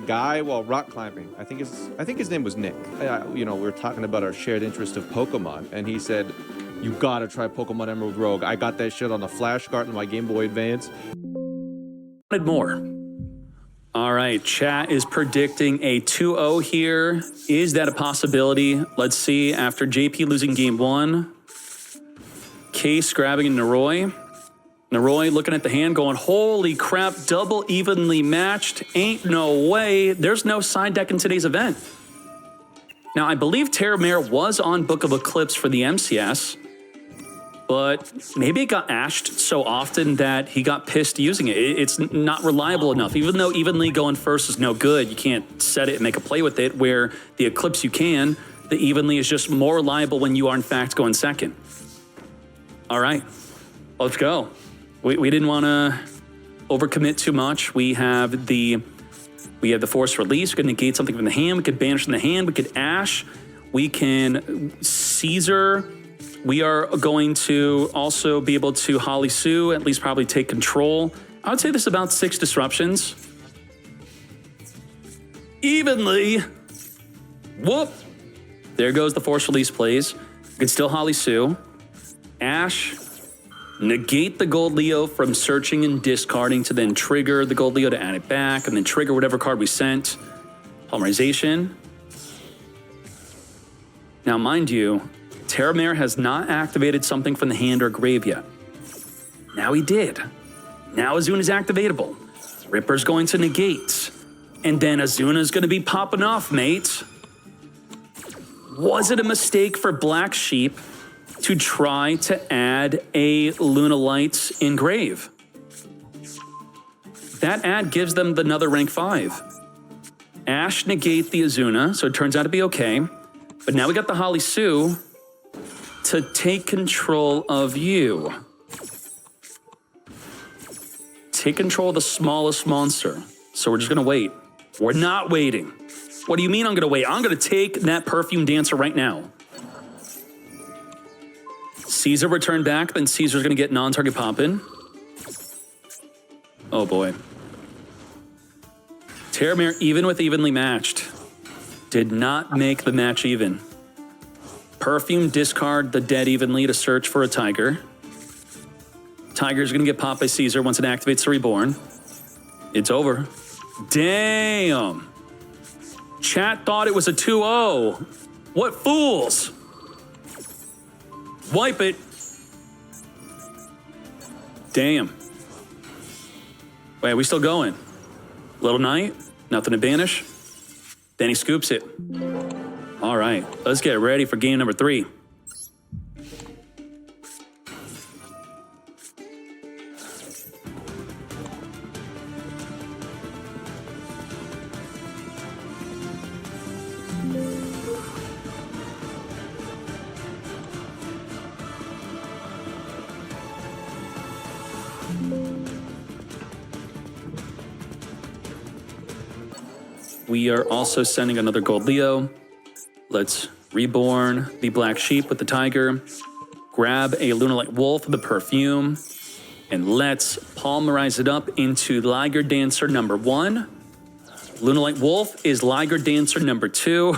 guy while rock climbing. I think his name was Nick. We were talking about our shared interest of Pokemon, and he said, "You gotta try Pokemon Emerald Rogue. I got that shit on the Flash cart in my Game Boy Advance." More. All right, chat is predicting a 2-0 here. Is that a possibility? Let's see. After JP losing game 1, Case grabbing Naroy. Naroy looking at the hand going, holy crap, double evenly matched. Ain't no way. There's no side deck in today's event. Now, I believe Terramare was on Book of Eclipse for the MCS, but maybe it got ashed so often that he got pissed using it. It's not reliable enough. Even though evenly going first is no good, you can't set it and make a play with it, where the Eclipse you can, the evenly is just more reliable when you are in fact going second. All right, let's go. We didn't want to overcommit too much. We have the force release. We can negate something from the hand. We could banish from the hand. We could ash. We can Caesar. We are going to also be able to Holly Sue, at least probably take control. I would say this is about 6 disruptions. Evenly. Whoop. There goes the force release plays. We can still Holly Sue. Ash. Negate the Gold Leo from searching and discarding to then trigger the Gold Leo to add it back, and then trigger whatever card we sent. Polymerization. Now, mind you, Terramare has not activated something from the hand or grave yet. Now he did. Now Azuna is activatable. Ripper's going to negate. And then Azuna's going to be popping off, mate. Was it a mistake for Black Sheep to try to add a Luna Lights in grave? That ad gives them another rank 5. Ash negate the Azuna, so it turns out to be okay. But now we got the Holly Sue to take control of you. Take control of the smallest monster. So we're just gonna wait. We're not waiting. What do you mean I'm gonna wait? I'm gonna take that Perfume Dancer right now. Caesar returned back, then Caesar's gonna get non-target poppin'. Oh boy. Terramare, even with evenly matched, did not make the match even. Perfume, discard the dead evenly to search for a Tiger. Tiger's gonna get popped by Caesar once it activates the Reborn. It's over. Damn. Chat thought it was a 2-0. What fools. Wipe it. Damn. Wait, are we still going? Little Knight, nothing to banish. Then he scoops it. All right, let's get ready for game number 3. We are also sending another Gold Leo. Let's Reborn the Black Sheep with the Tiger. Grab a Lunalight Wolf with the Perfume. And let's Polymerize it up into Liger Dancer number 1. Lunalight Wolf is Liger Dancer number 2.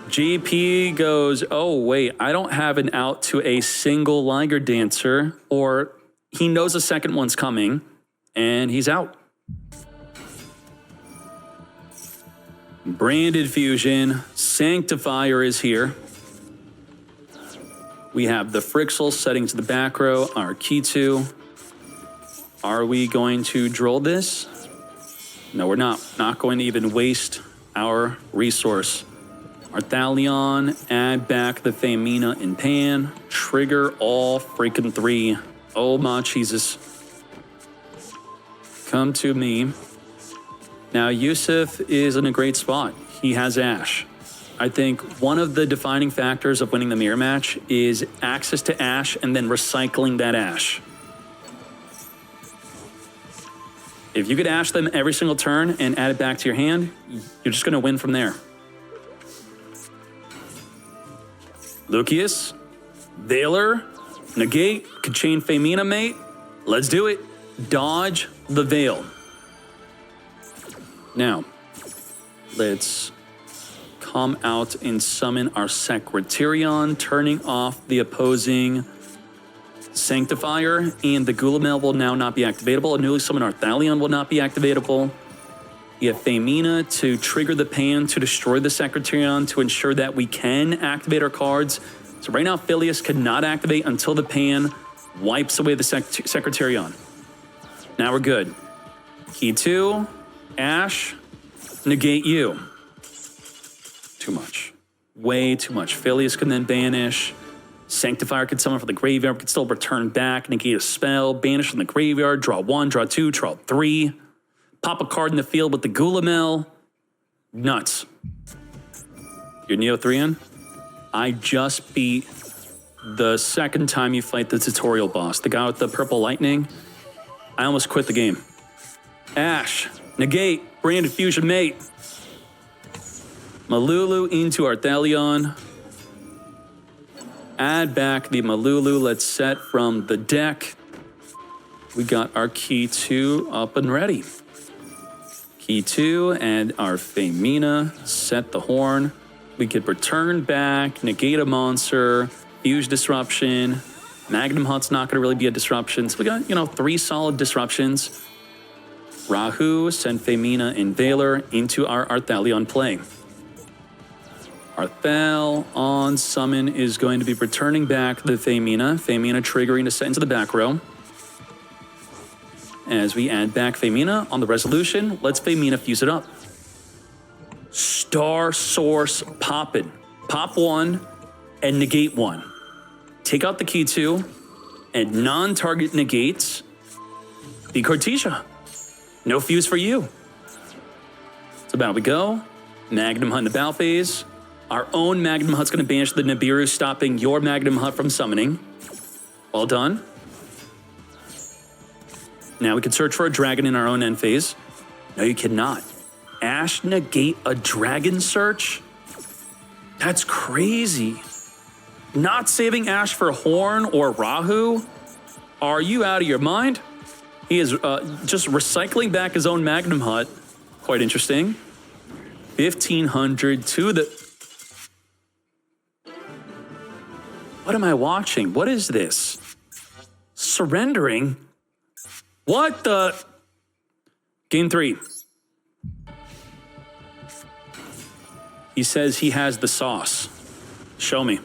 GP goes, oh wait, I don't have an out to a single Liger Dancer, or he knows a second one's coming, and he's out. Branded Fusion, Sanctifier is here. We have the Frixel setting to the back row, our Kitu. Are we going to droll this? No, we're not. Not going to even waste our resource. Our Thalion, add back the Famina in Pan, trigger all freaking 3. Oh my Jesus. Come to me. Now, Yusuf is in a great spot. He has Ash. I think one of the defining factors of winning the mirror match is access to Ash and then recycling that Ash. If you could Ash them every single turn and add it back to your hand, you're just going to win from there. Lucius, Veiler, negate, could chain Famina, mate. Let's do it. Dodge the Veil. Now, let's come out and summon our Secretarion, turning off the opposing Sanctifier, and the Gulamel will now not be activatable. A newly summoned Arthalion will not be activatable. You have Femina to trigger the pan to destroy the Secretarion to ensure that we can activate our cards. So right now, Phileas cannot activate until the pan wipes away the Secretarion. Now we're good. Key 2, Ash, negate you. Too much. Way too much. Phileas can then banish. Sanctifier could summon from the graveyard, could still return back, negate a spell, banish from the graveyard, draw 1, draw 2, draw 3. Pop a card in the field with the Gulamel. Nuts. You're Neo-3 I just beat the second time you fight the tutorial boss, the guy with the purple lightning. I almost quit the game. Ash, negate, branded fusion mate. Malulu into Arthalion. Add back the Malulu. Let's set from the deck. We got our Key 2 up and ready. Key 2 and our Femina. Set the horn. We could return back, negate a monster, fuse disruption. Magnum Hut's not going to really be a disruption. So we got, 3 solid disruptions. Rahu, send Femina and Valor into our Arthalion play. Arthal on summon is going to be returning back the Femina. Femina triggering to set into the back row. As we add back Femina on the resolution, let's Femina fuse it up. Star Source poppin'. Pop 1 and negate 1. Take out the Key 2 and non-target negates the Cortesia. No fuse for you. So about we go. Magnum Hut in the battle phase. Our own Magnum Hut's going to banish the Nibiru, stopping your Magnum Hut from summoning. Well done. Now we can search for a dragon in our own end phase. No, you cannot. Ash negate a dragon search? That's crazy. Not saving Ash for Horn or Rahu? Are you out of your mind? He is just recycling back his own Magnum Hut. Quite interesting. 1,500 to the... What am I watching? What is this? Surrendering? What the... Game 3. He says he has the sauce. Show me.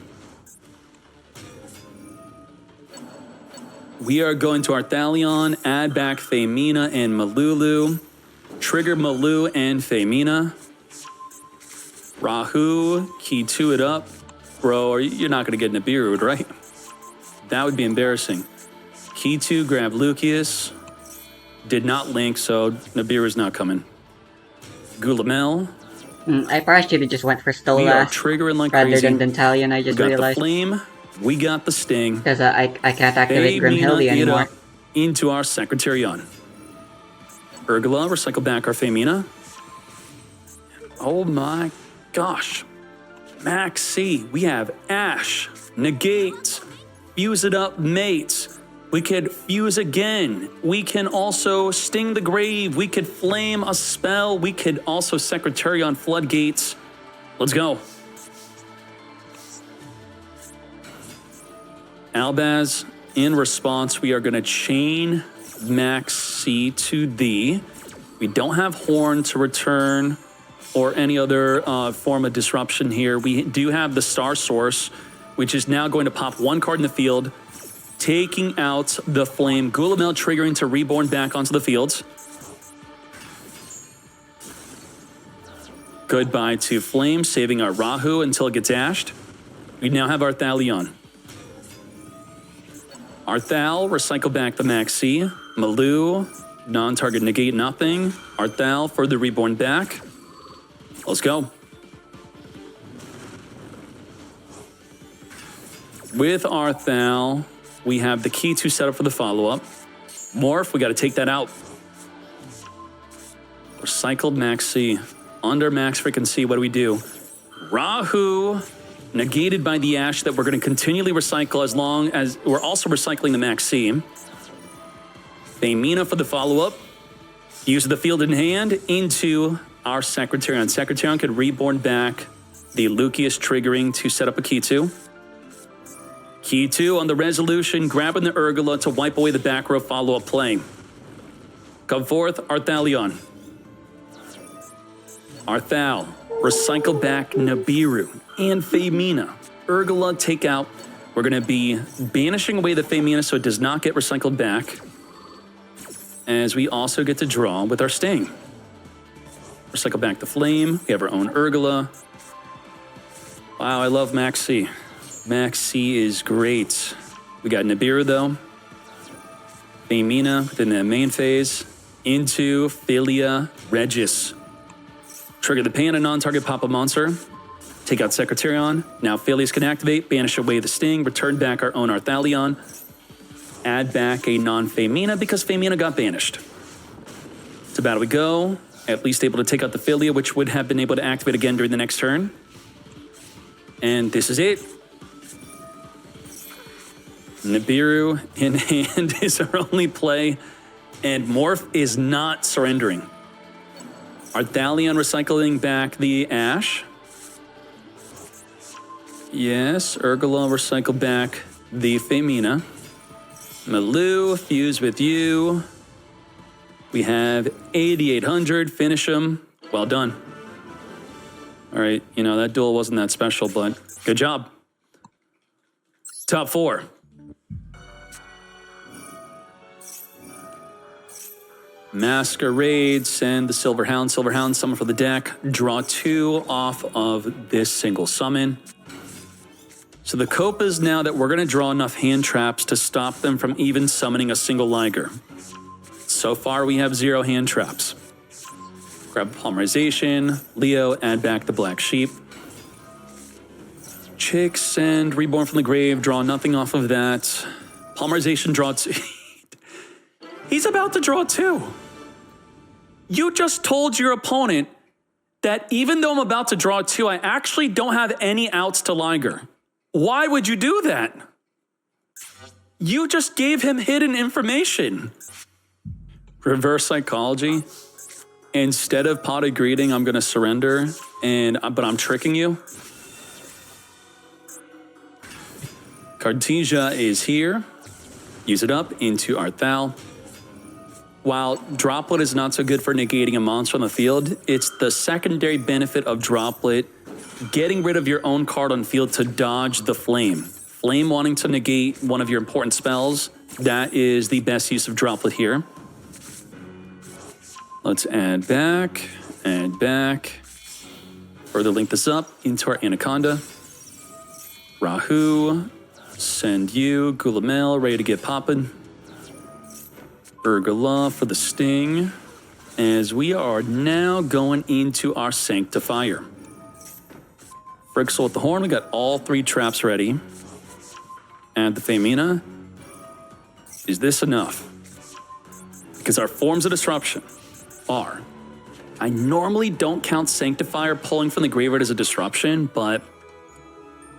We are going to Arthalion, add back Femina and Malulu. Trigger Malu and Femina. Rahu, Key 2 it up. Bro, you're not going to get Nibiru, right? That would be embarrassing. Key 2, grab Lucius. Did not link, so Nibiru's not coming. Gulamel. I probably should have just went for We are Stolas triggering like rather crazy. than Dentalion, I just We got realized. the Flame, we got the Sting. Because I can't activate Femina Grimhildy it anymore. up into our Secretarion. Urgula, recycle back our Femina. Oh my gosh. Max C, we have Ash, negate, fuse it up, mate. We could fuse again. We can also sting the grave. We could flame a spell. We could also Secretarion floodgates. Let's go. Albaz, in response, we are going to chain Max C to thee. We don't have Horn to return or any other form of disruption here. We do have the Star Source, which is now going to pop 1 card in the field, taking out the Flame. Gulamel triggering to Reborn back onto the field. Goodbye to Flame, saving our Rahu until it gets ashed. We now have Arthalion. Arthal, recycle back the Maxi. Malu, non-target negate nothing. Arthal for the Reborn back. Let's go. With Arthal, we have the Key 2 set up for the follow-up. Morph, we got to take that out. Recycled Max C. Under Max freaking C, what do we do? Rahu, negated by the Ash that we're going to continually recycle as long as we're also recycling the Max C. Femina for the follow-up. Use the field in hand into our Secretarion. Secretarion could reborn back the Lucius triggering to set up a Key 2. Key 2 on the resolution, grabbing the Urgula to wipe away the back row follow-up play. Come forth, Arthalion. Arthal, recycle back Nibiru and Femina. Urgula, take out. We're going to be banishing away the Femina so it does not get recycled back. As we also get to draw with our Sting. Recycle back the Flame. We have our own Urgula. Wow, I love Max C. Max C is great. We got Nibiru, though. Femina within the main phase. Into Philia Regis. Trigger the Panda non-target pop-up monster. Take out Secretarion. Now Philius can activate, banish away the Sting, return back our own Arthalion. Add back a non-Femina because Femina got banished. To battle we go. At least able to take out the Philia, which would have been able to activate again during the next turn. And this is it. Nibiru in hand is our only play. And Morph is not surrendering. Arthalion recycling back the Ash. Yes, Urgula recycle back the Femina. Malou, fuse with you. We have 8,800, finish him. Well done. All right, you know, that duel wasn't that special, but good job. Top 4. Masquerade, send the Silver Hound. Silver Hound, summon for the deck. Draw 2 off of this single summon. So the cope is now that we're going to draw enough hand traps to stop them from even summoning a single Liger. So far, we have 0 hand traps. Grab Polymerization. Leo, add back the Black Sheep. Chick, send Reborn from the Grave. Draw nothing off of that. Polymerization, draw 2. He's about to draw 2. You just told your opponent that even though I'm about to draw 2, I actually don't have any outs to Liger. Why would you do that? You just gave him hidden information. Reverse psychology. Instead of potted greeting, I'm going to surrender, but I'm tricking you. Cartesia is here. Use it up into Arthal. While Droplet is not so good for negating a monster on the field, it's the secondary benefit of Droplet getting rid of your own card on field to dodge the Flame. Flame wanting to negate one of your important spells, that is the best use of Droplet here. Let's add back. Further link this up into our Anaconda. Rahu, send you. Gulamel, ready to get poppin'. Urgula for the Sting, as we are now going into our Sanctifier. Frixel with the Horn, we got all 3 traps ready. Add the Femina. Is this enough? Because our forms of disruption are, I normally don't count Sanctifier pulling from the graveyard as a disruption, but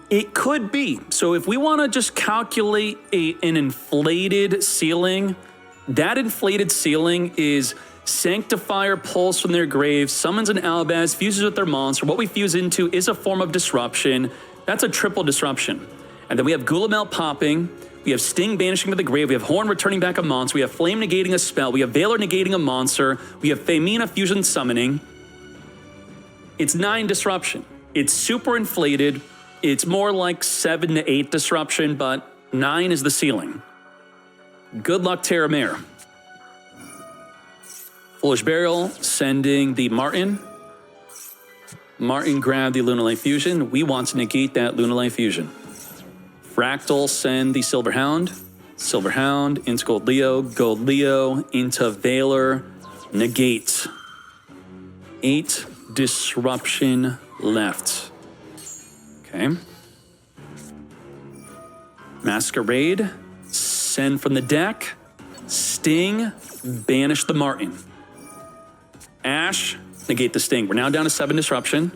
it could be. So if we want to just calculate an inflated ceiling, that inflated ceiling is Sanctifier pulls from their grave, summons an Albaz, fuses with their monster. What we fuse into is a form of disruption. That's a triple disruption. And then we have Gulamel popping. We have Sting banishing to the grave. We have Horn returning back a monster. We have Flame negating a spell. We have Valor negating a monster. We have Femina fusion summoning. It's 9 disruption. It's super inflated. It's more like 7 to 8 disruption, but 9 is the ceiling. Good luck, Terramare. Foolish Burial, sending the Martin. Martin grabbed the Lunalight Fusion. We want to negate that Lunalight Fusion. Fractal, send the Silver Hound. Silver Hound into Gold Leo into Valor, negate. 8 disruption left. Okay. Masquerade, send from the deck. Sting, banish the Martin. Ash, negate the Sting. We're now down to 7 disruption.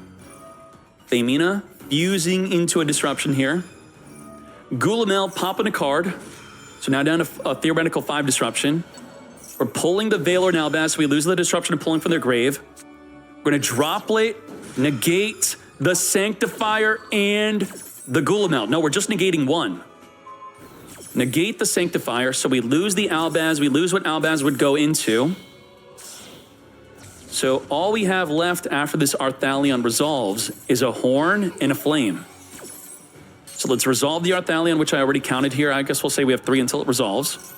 Femina, fusing into a disruption here. Gulamel, popping a card. So now down to a theoretical 5 disruption. We're pulling the Valor now, so we lose the disruption and pulling from their grave. We're going to Droplet, negate the Sanctifier, and the Gulamel. No, we're just negating one. Negate the Sanctifier, so we lose the Albaz. We lose what Albaz would go into. So all we have left after this Arthalion resolves is a Horn and a Flame. So let's resolve the Arthalion, which I already counted here. I guess we'll say we have 3 until it resolves.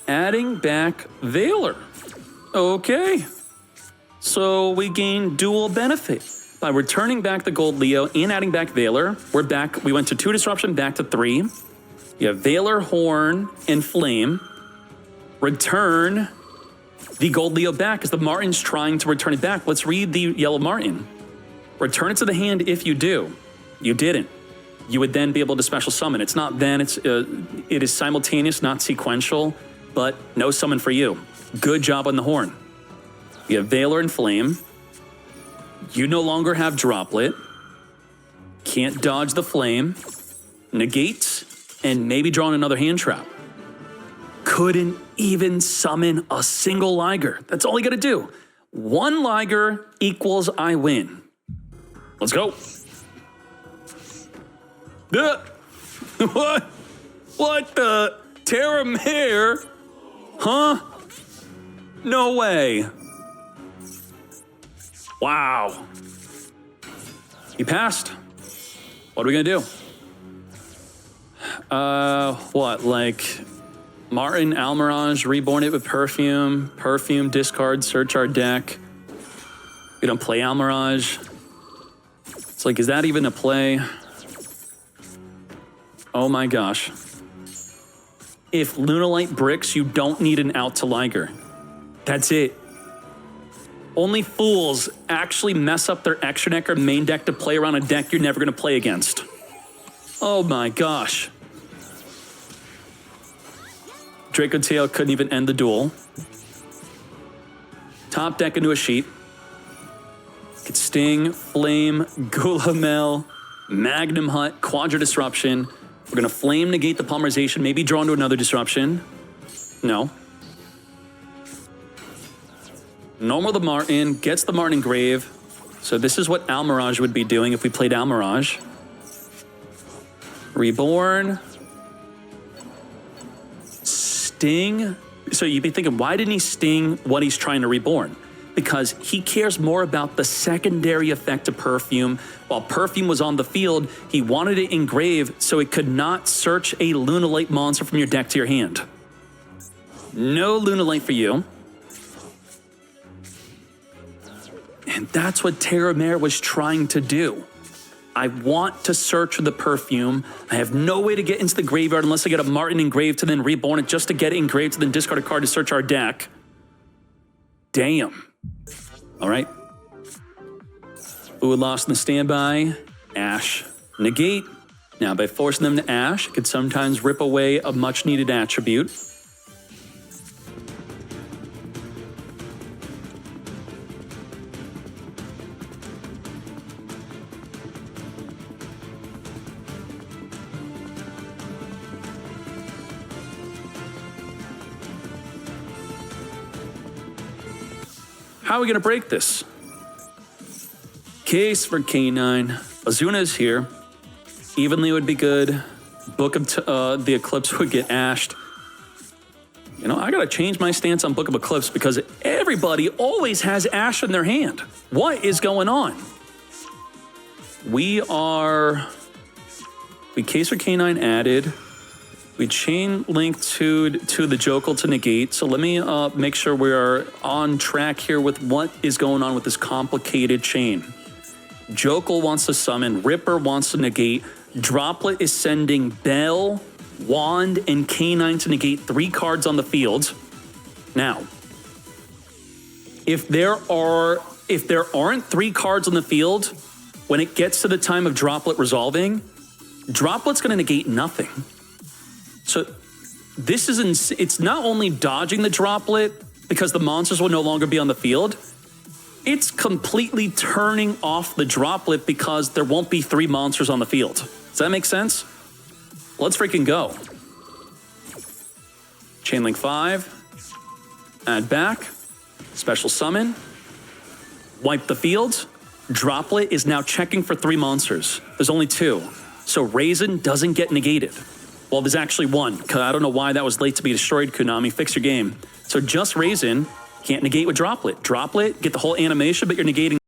Adding back Veiler. Okay. So we gain dual benefit. By returning back the Gold Leo and adding back Veiler, we're back. We went to 2 disruption, back to 3. You have Veiler, Horn, and Flame. Return the Gold Leo back as the Martin's trying to return it back. Let's read the Yellow Martin. Return it to the hand if you do. You didn't. You would then be able to special summon. It's not then, it is simultaneous, not sequential, but no summon for you. Good job on the Horn. You have Veiler and Flame. You no longer have Droplet. Can't dodge the Flame. Negate, and maybe draw in another hand trap. Couldn't even summon a single Liger. That's all you gotta do. 1 Liger equals I win. Let's go. What? What the? Terramare? Huh? No way. Wow. He passed. What are we gonna do? What, like Martin, Almirage, reborn it with Perfume, discard, search our deck. We don't play Almirage. It's like, is that even a play? Oh my gosh. If Lunalight bricks, you don't need an out to Liger. That's it. Only fools actually mess up their extra deck or main deck to play around a deck you're never going to play against. Oh my gosh. Draco Tail couldn't even end the duel. Top deck into a sheet. Could Sting, Flame, Gulamel, Magnum Hut, Quadra Disruption. We're going to Flame negate the Polymerization, maybe draw into another Disruption. No. Normal the Martin, gets the Martin Engrave. So this is what Almirage would be doing if we played Almirage. Reborn. Sting. So you'd be thinking, why didn't he Sting what he's trying to Reborn? Because he cares more about the secondary effect of Perfume. While Perfume was on the field, he wanted it engraved so it could not search a Lunalight monster from your deck to your hand. No Lunalight for you. And that's what Terramare was trying to do. I want to search for the Perfume. I have no way to get into the graveyard unless I get a Martin engraved to then Reborn it just to get it engraved to then discard a card to search our deck. Damn. All right. Who lost in the standby? Ash. Negate. Now, by forcing them to Ash, it could sometimes rip away a much-needed attribute. How are we going to break this? Case for K9. Azuna is here. Evenly would be good. Book of the Eclipse would get ashed. You know, I got to change my stance on Book of Eclipse because everybody always has Ash in their hand. What is going on? We Case for K9 added. We chain link to the Jokel to negate. So let me make sure we are on track here with what is going on with this complicated chain. Jokel wants to summon. Ripper wants to negate. Droplet is sending Bell, Wand, and K9 to negate 3 cards on the field. Now, if there aren't 3 cards on the field, when it gets to the time of Droplet resolving, Droplet's going to negate nothing. So this is it's not only dodging the Droplet because the monsters will no longer be on the field, it's completely turning off the Droplet because there won't be 3 monsters on the field. Does that make sense? Let's freaking go. Chainlink 5. Add back. Special summon. wipe the field. Droplet is now checking for 3 monsters. There's only 2. So Raisin doesn't get negated. Well, there's actually 1. I don't know why that was late to be destroyed, Konami. Fix your game. So just Raisin can't negate with Droplet. Droplet, get the whole animation, but you're negating